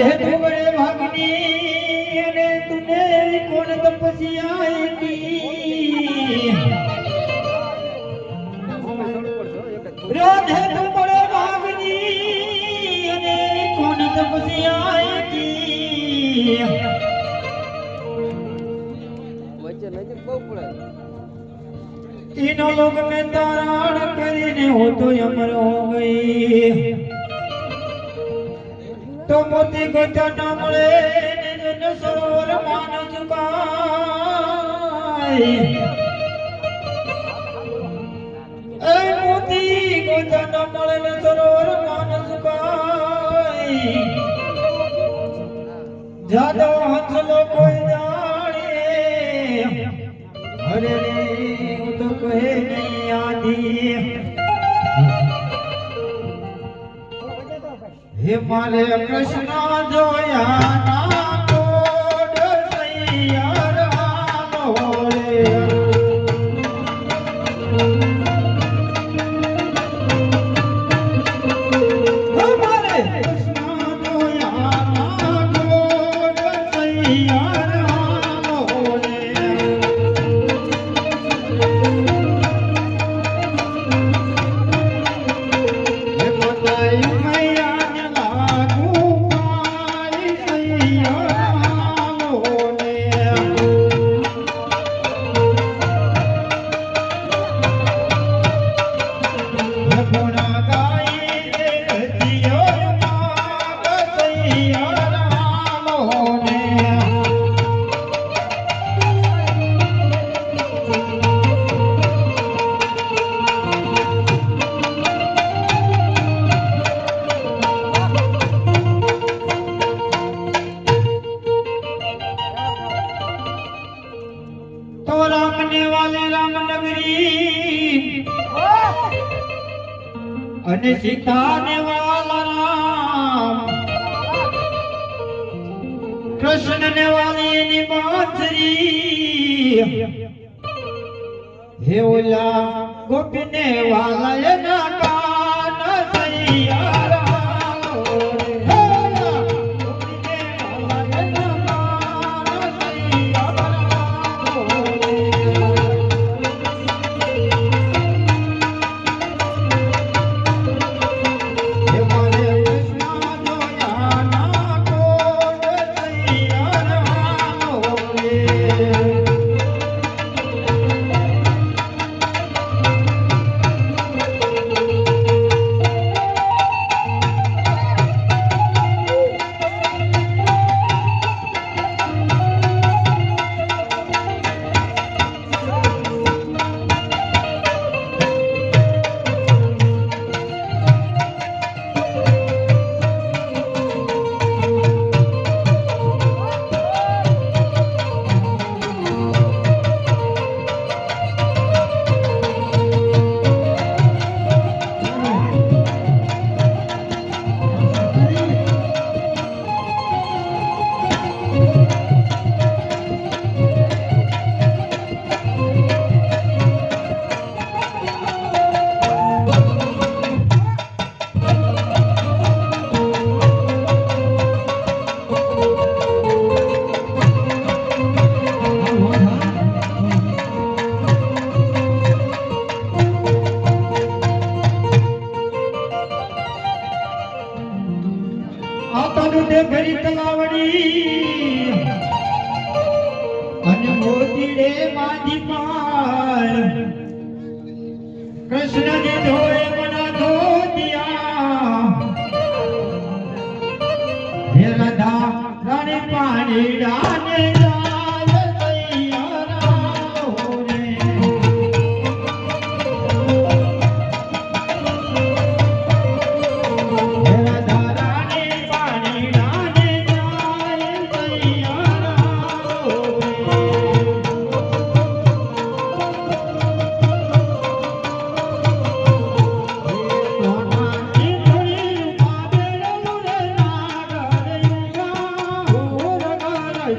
राधे तू बड़े भागनी अरे तूने कौन तपस्या की राधे तू बड़े भागनी अरे कौन तपस्या की तीनों लोग में तारण करीने हो तो अमर हो गई तो मोती को न મળે ને સરોવર માન ચુકાય એ મોતી को ન મળે ને સરોવર માન ચુકાય જાદો હંસલો કોઈ જાણે અરે રે હું તો કહે નહીં આધી हे मारे कृष्ण जोया ना कोड सैया राम होले हमारे कृष्ण जोया ना कोड सैया राम होले हे बताई मैया અને સીતાને વાલા રામ કૃષ્ણને વાલી એની બાંસરી હે ઓલા ગોપીને વાલા એના કાન સૈયા રામ હે ઓલા ગોપીને વાલા એના કાન સૈયા રામ ભરી તલાવડી અને મોતીડે માજી પાર કૃષ્ણને ધોળે બના ધોતિયા હે રાધા રાણી પાણી ડાને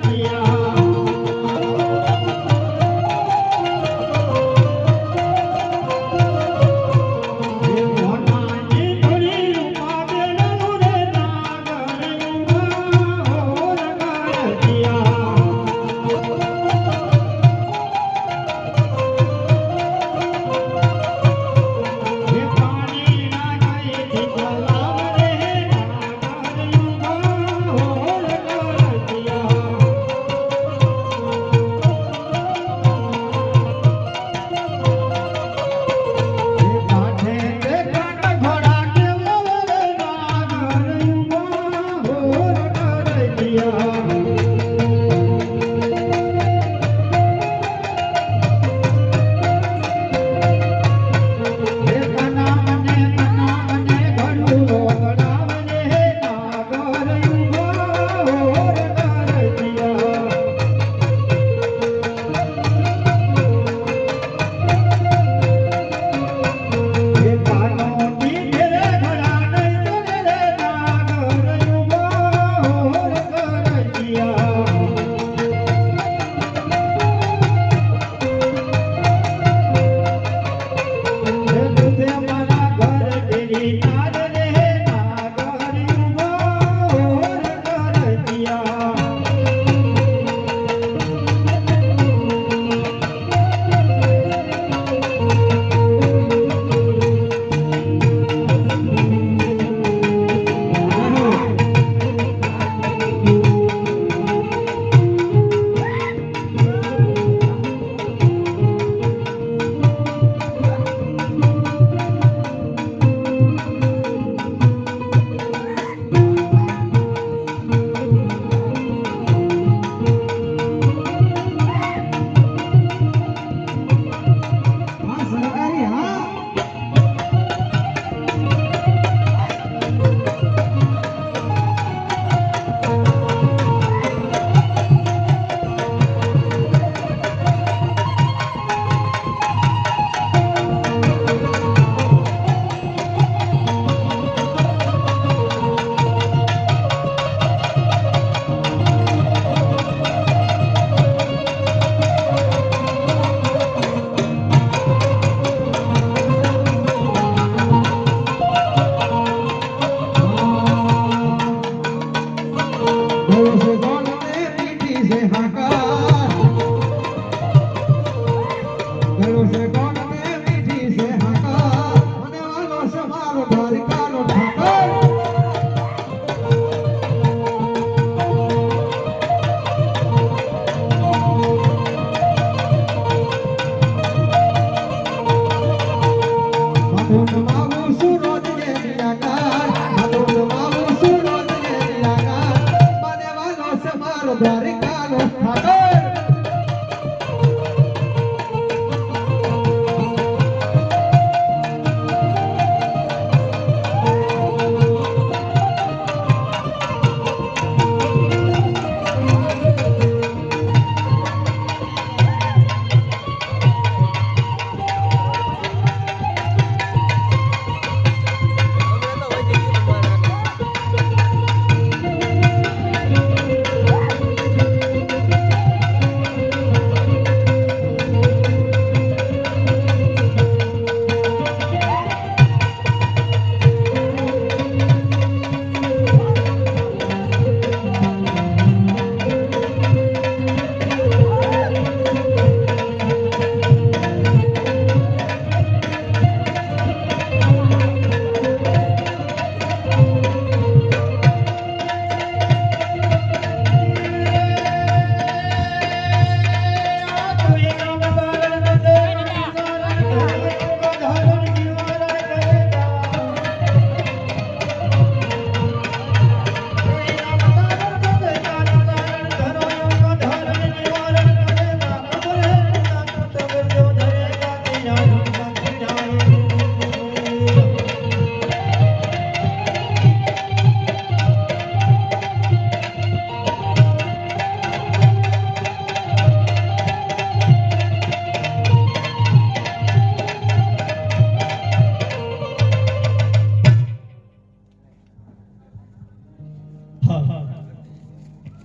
Yeah.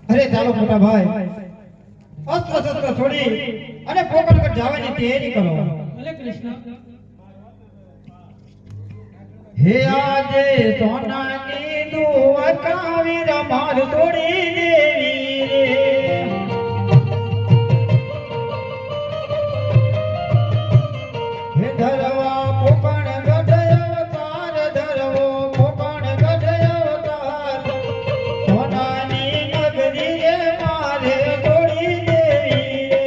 અરે ચાલો મોટા ભાઈ અસ્ત્ર શસ્ત્ર છોડી અને પોકણગઢ જવાની તૈયારી કરો. ભલે કૃષ્ણ. હે આજે સોનાની દ્વારકા વીર માર તોડી દેવી રે. હે ધરવા પોકણગઢ અવતાર ધરવો પોકણગઢ અવતાર સોનાની નગરી રે મારે તોડી દેવી રે.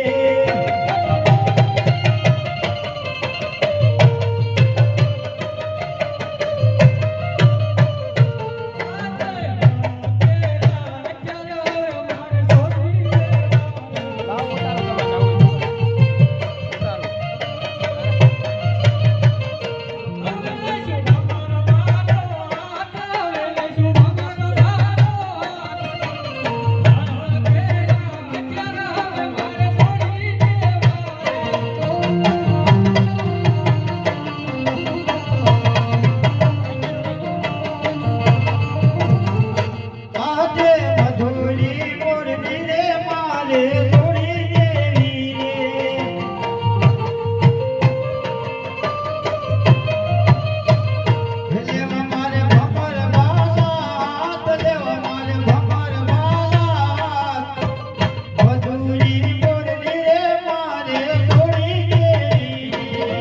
આજે મધુરી મોરબી રે મારે તોડી દેવી રે. લેવા મારે ભમર બાલાત, લેવા મારે ભમર બાલાત. મધુરી મોરબી રે મારે તોડી દેવી રે.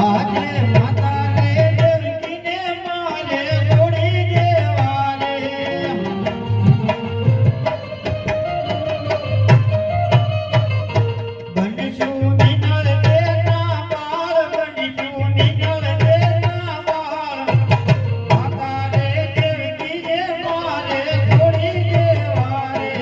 આજે માતા રે દેવકીને મારે તોડી દેવા રે. બનશું મિનળ દેના બાર, બનશું મિનળ દેના બાર. માતા રે દેવકીને મારે તોડી દેવા રે.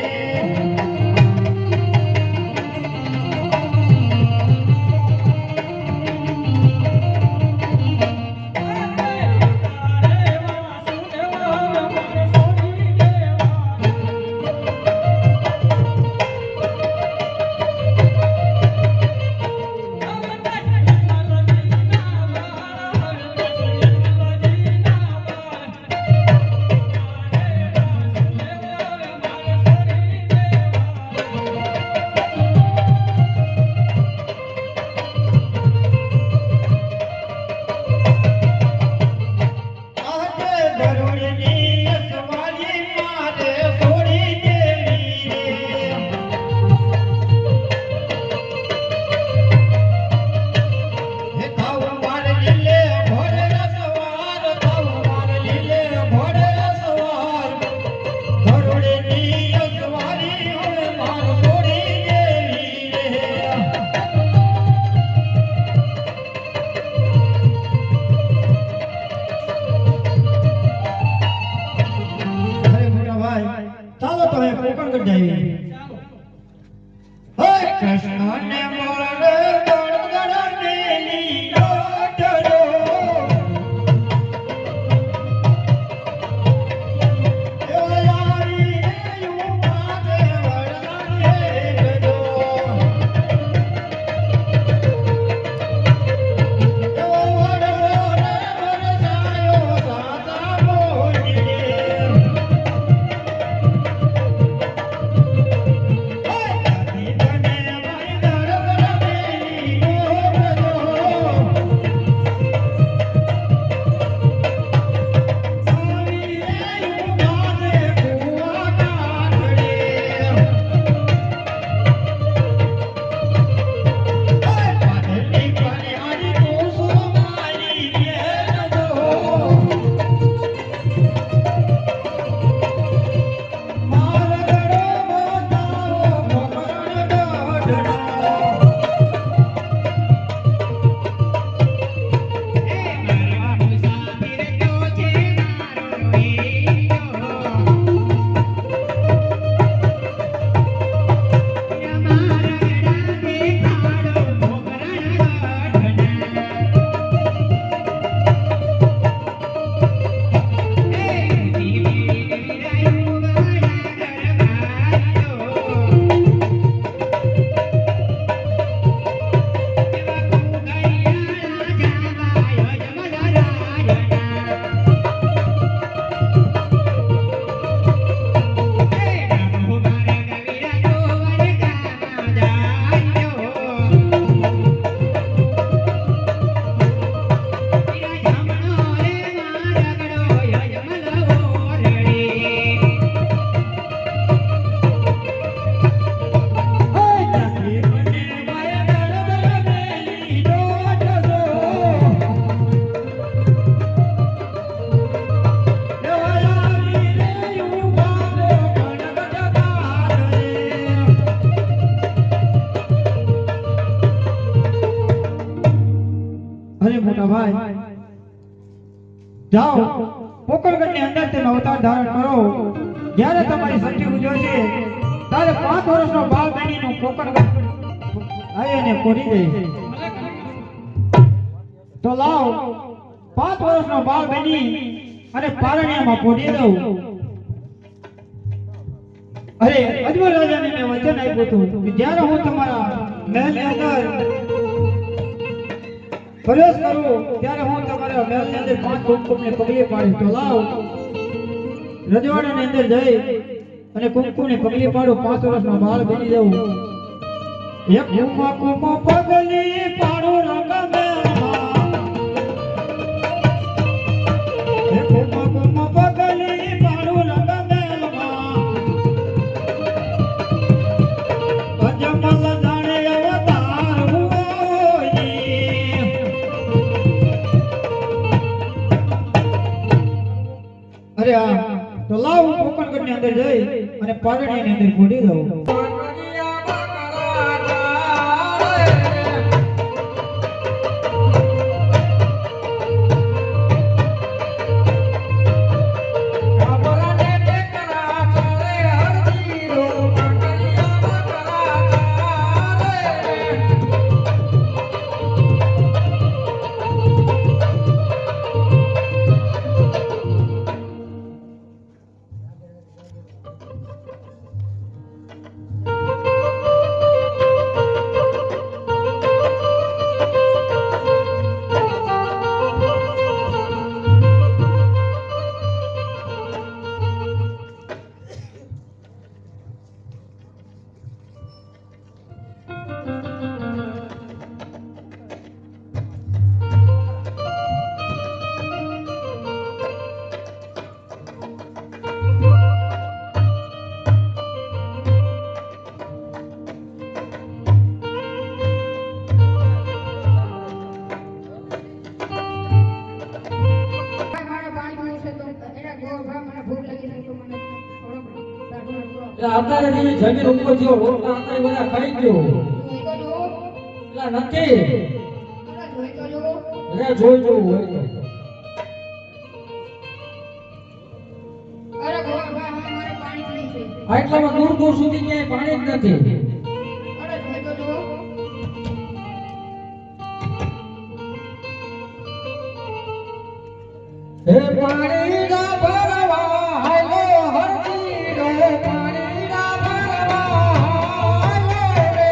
આજે ધરુણની અસવારી મારે તોડી દેવી રે. હે થાવ મારે લીલે ઘોડે સવાર, થાવ મારે લીલે ઘોડે સવાર. ધરુણની અસવારી હવે માર તોડી દેવી રે. અરે મોટા ભાઈ ચાલો તો હવે પોકણગઢ જઈએ. હે કૃષ્ણ ને મોરડે ગણગણ મેલી લોટરો. એવો યારી રે યુ પાસે વળાને ગજો. એવો વડવો રે વરસાયો સાતા બોલીએ. દાદી બને ભાઈ દરબાર જાઓ પોકરગઢની અંદર તમે અવતાર ધારણ કરો. જ્યારે તમારી સઠ્ઠી ઉજવશે ત્યારે 5 વર્ષનો બાળ બનીનું પોકરગઢ આવીને પૂરી દે. તો લાવ 5 વર્ષનો બાળ બની અને પારણિયામાં પૂરી દઉં. અરે અજમલ રાજાને મેં વચન આપ્યું હતું કે જ્યારે હું તમારા મહેલની અંદર પ્રવેશ કરું ત્યારે હું તમારા મહેલની અંદર 5 કુમકુમને પગલી પાડીશ. તો લાવ રજવાડાની અંદર જઈ અને કુમકુમને પગલી પાડું, 5 વર્ષનો બાળ બની જાઉં. એક કુમકુમ પગલી પાડું રંગ મહેલમાં, એક કુમકુમ પગલી પાડું રંગ મહેલમાં, અજમલ જાણે અવતાર હોય. અરે આ તો લાવ હું પોકરગઢની અંદર જઈ અને પારણિયાની અંદર ઘોડી દઉં. અત્યારે ની જમીન ઉપર જેવો રોટલા અત્યારે બધા ખાઈ ગયો એટલે નથી અરે જોઈ જોવું હોય તો આટલામાં દૂર દૂર સુધી ક્યાંય પાણી જ નથી. હે પાણી ના ભરવા હાલો હરતી રે, પાણી ના ભરવા હાલો રે.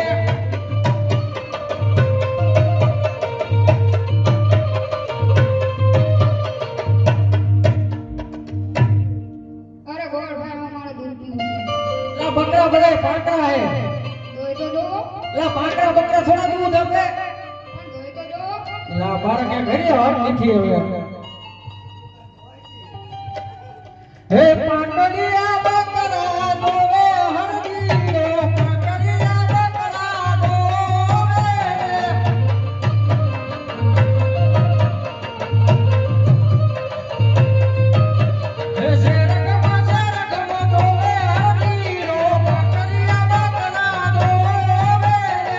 अरे गोर भाई हमारा दूध पीऊ ला बकरा बड़े पाटा है, दो दो ला पाटा बकरा थोड़ा दूध આપે, पण दो दो લા બાર કે ઘરે હાથ નથી હવે. હે પાટલિયા બકરા દોવે હરદી રે, પાટલિયા બકરા દોવે રે. હે શેરકમાં દોવે હરદી રો, પાટલિયા બકરા દોવે રે.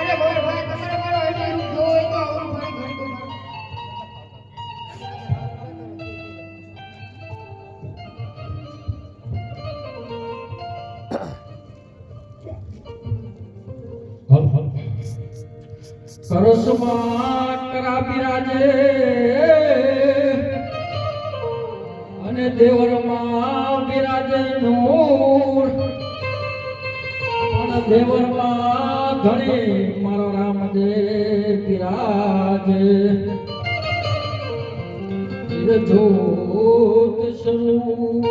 अरे गोर भाई तुम्हारे मारो ऐसे रूप दो एक और भाई घर को मारो કરસમાં કરા બિરાજે અને દેવરમાં બિરાજે નૂર, પણ દેવરમાં ધણી મારો રામદેવ બિરાજે. જોત સ્વરૂપ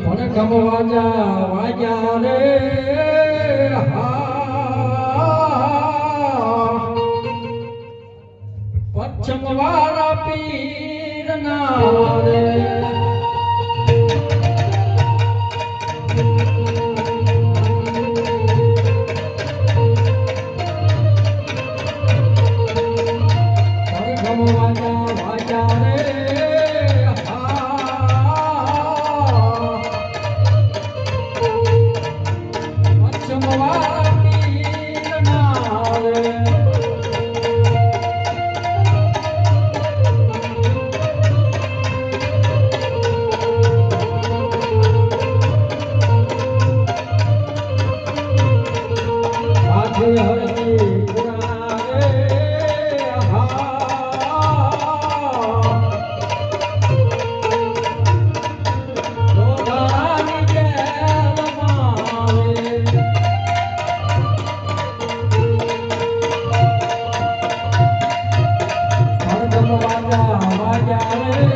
પણ ગમવાજા વાગ્યા રે પશ્ચિમ વાળા પીર ના રે. વાજા વાજા રે પશ્ચિમવાળા પીરના રે હરી પુરા રે લોધાની જેલ મારે હરદમ વાજા વાજા રે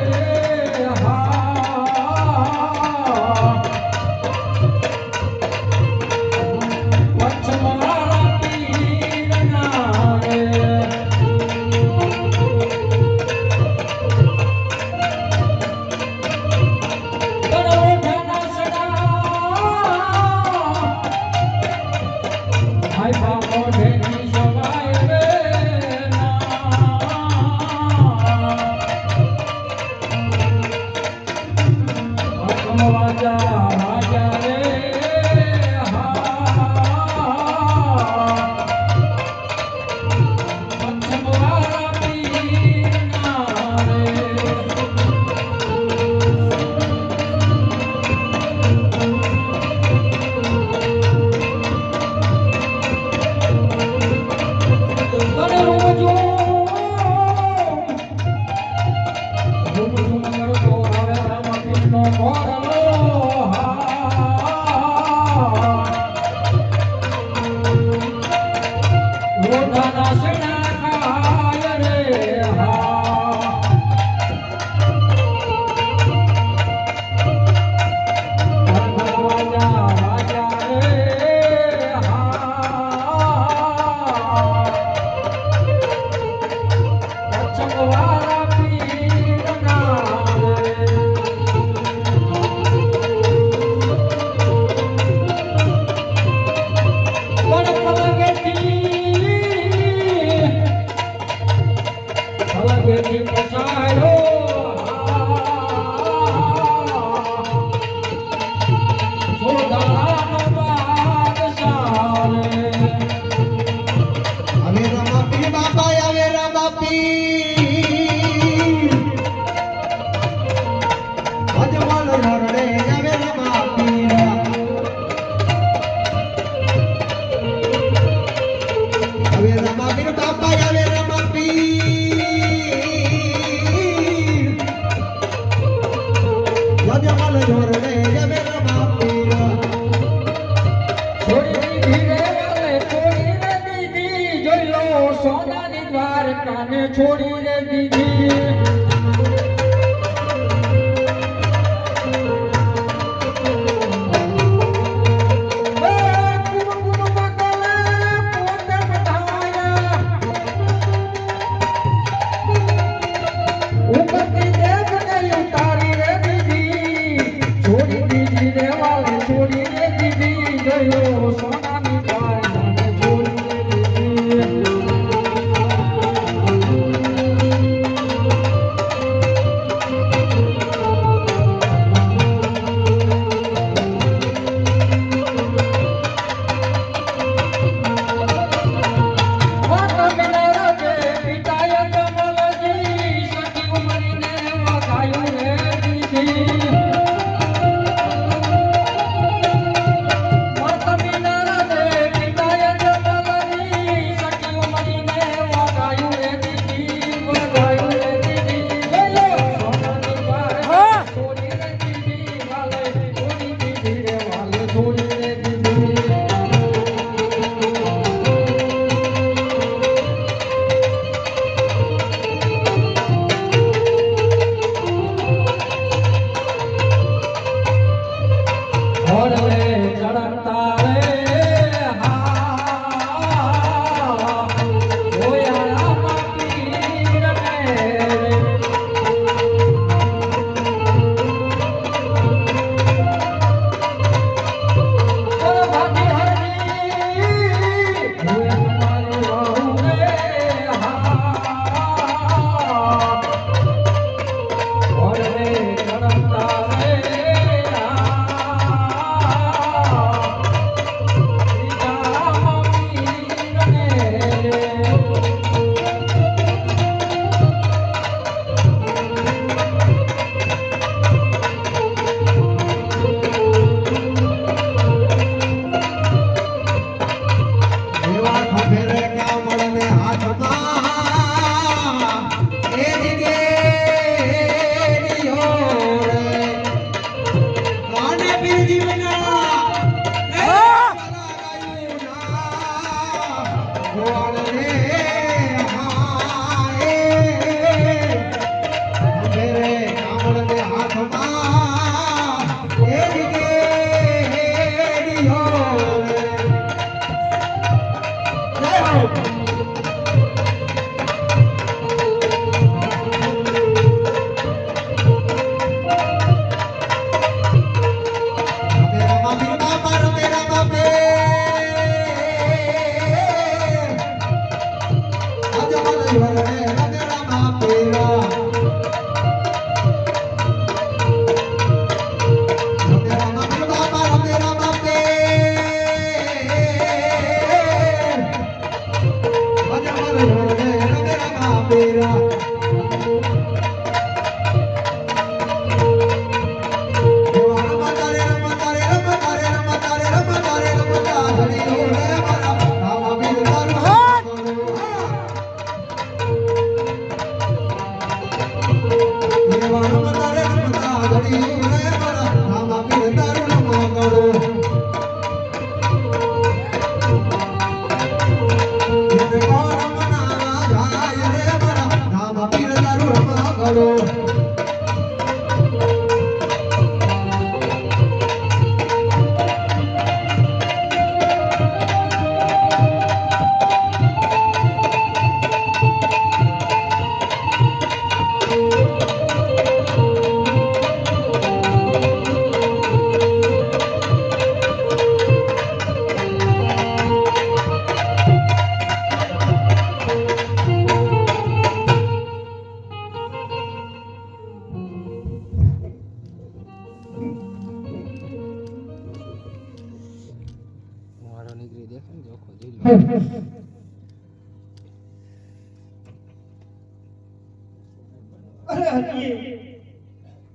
અરે હજી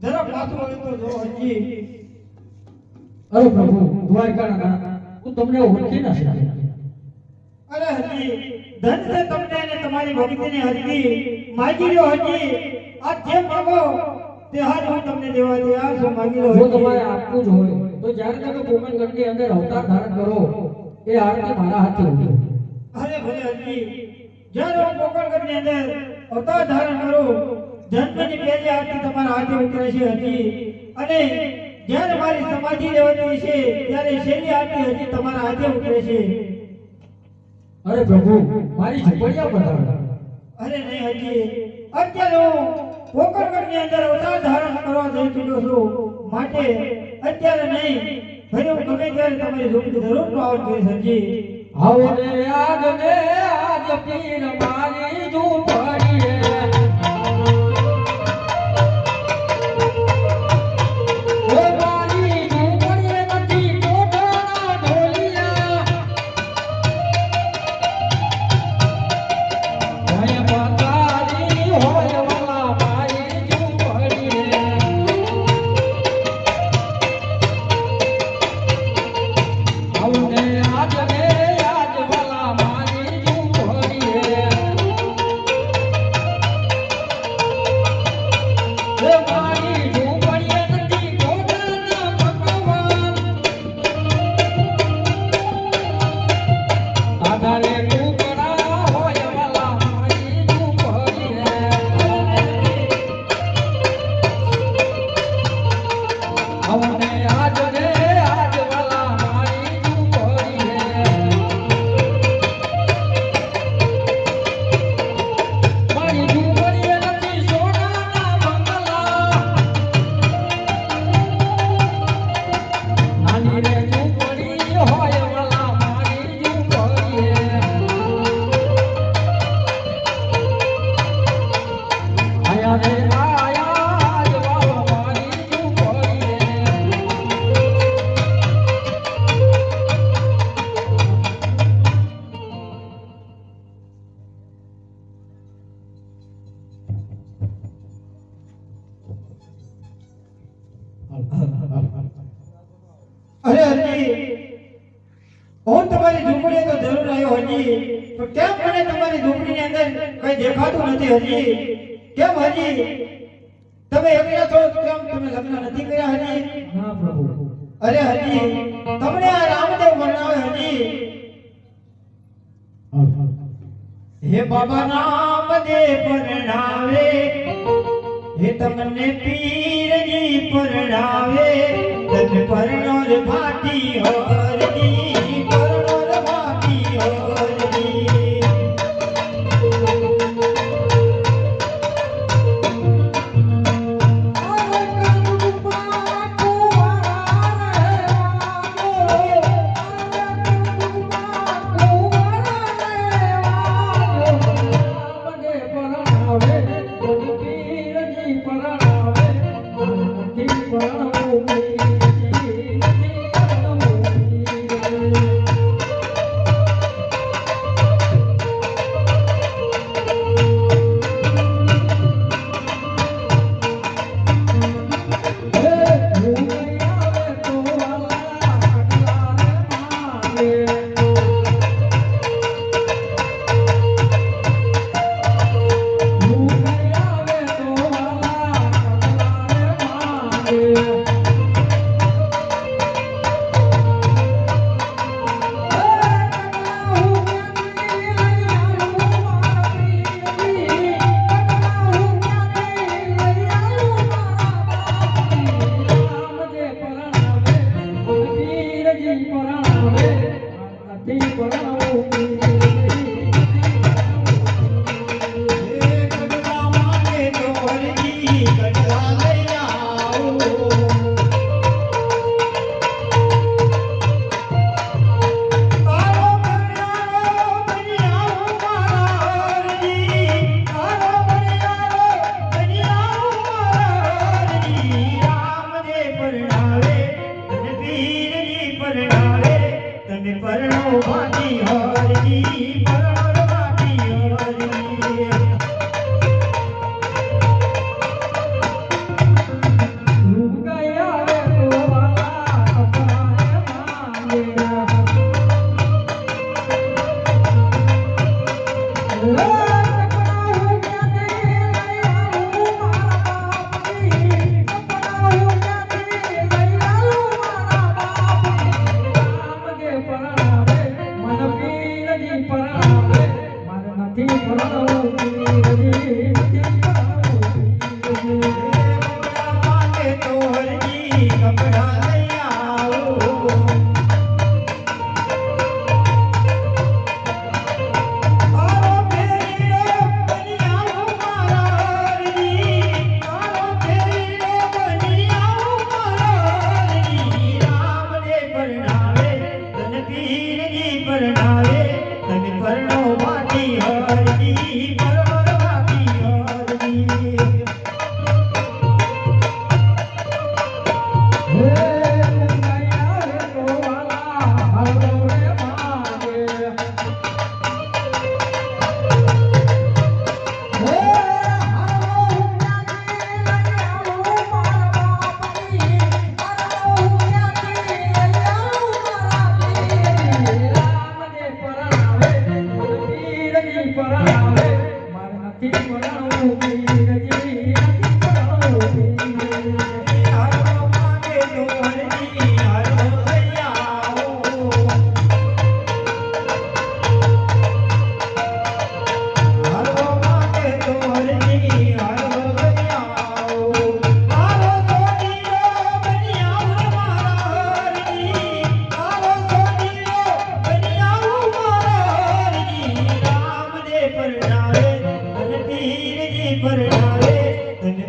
જરા પાછું વળી તો જો હજી. અરે પ્રભુ દ્વારકાના નાથ, હું તમને ઓળખી ના શક્યો. અરે હજી ધન છે તમને અને તમારી ભક્તિની હજી માગી લ્યો હજી. આ જે માગો તે હાજ હું તમને દેવા તૈયાર છું. માગી લો જો હજી. તમારે આપવું જ હોય તો જ્યારે તમે કોમનગઢની અંદર અવતાર ધારણ કરો એ આરતી મારા હાથે ઉતરે. અરે ભલે હજી જ્યારે હું પોકરગઢની અંદર અવતાર ધારણ કરું જન્મની પહેલી આરતી તમારા હાથે ઉતરે છે હજી. અને જ્યારે મારી સમાધિ લેવાની છે ત્યારે છેલ્લી આરતી હજી તમારા હાથે ઉતરે છે. અરે પ્રભુ મારી ઝૂંપડિયા પધારો. અરે નહીં હજી અત્યારે હું પોકરગઢની અંદર અવતાર ધારણ કરવા જઈ ચૂક્યો છું. માટે અત્યારે નહીં ભલે હું ગમે ત્યારે તમારી ઝૂંપડી જરૂર પાવન કરીશ હજી. આવો ને આજ પીર મારી ઝૂંપડીએ ઓ મારી ઝૂંપડીએ નથી કોઠાના ઢોલિયા ભય પતારી હોય વાલા મારી ઝૂંપડીએ આવો ને આજ વાલા મારી ઝૂંપડીએ ઓ મારી ઝૂંપડીએ નથી કોઠાના ભગવાન આધારે ટુકડા હોય વાલા મારી ઝૂંપડીએ આવને આજ વાલા મારી ઝૂંપડીએ મારી ઝૂંપડીએ નથી સોનાના બંગલા નાની રે ઝૂંપડી હોય વાલા મારી ઝૂંપડીએ આયા રે આયા જ વાલો મારી ઝૂંપડીએ અરે હજી હું તમારી ઝૂંપડીએ તો જરૂર આવ્યો હજી. તો કેમ મને તમારી ઝૂંપડીની અંદર કઈ દેખાતું નથી હજી? કેમ હજી તમે એકલા છો? કેમ તમે લગ્ન નથી કર્યા હજી? ના પ્રભુ અરે હજી તમને આ રામદેવ વર્ણવે હજી. હે બાબા રામદેવ પરણાવે, હે તમને પીરજી પરણાવે, તન પરણોર ભાટી હરજી, પરણોર ભાટી હરજી.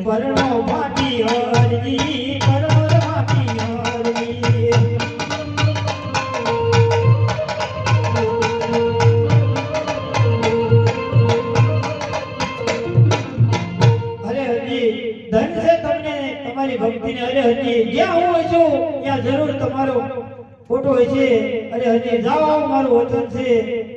પરણો માટી હરજી પરણો માટી હરજી અરે હરજી ધન છે તમને તમારી ભક્તિને અરે હરજી જ્યાં હું હોય છું ત્યાં જરૂર તમારો ફોટો હોય છે અરે હરજી જાઓ મારું વતન છે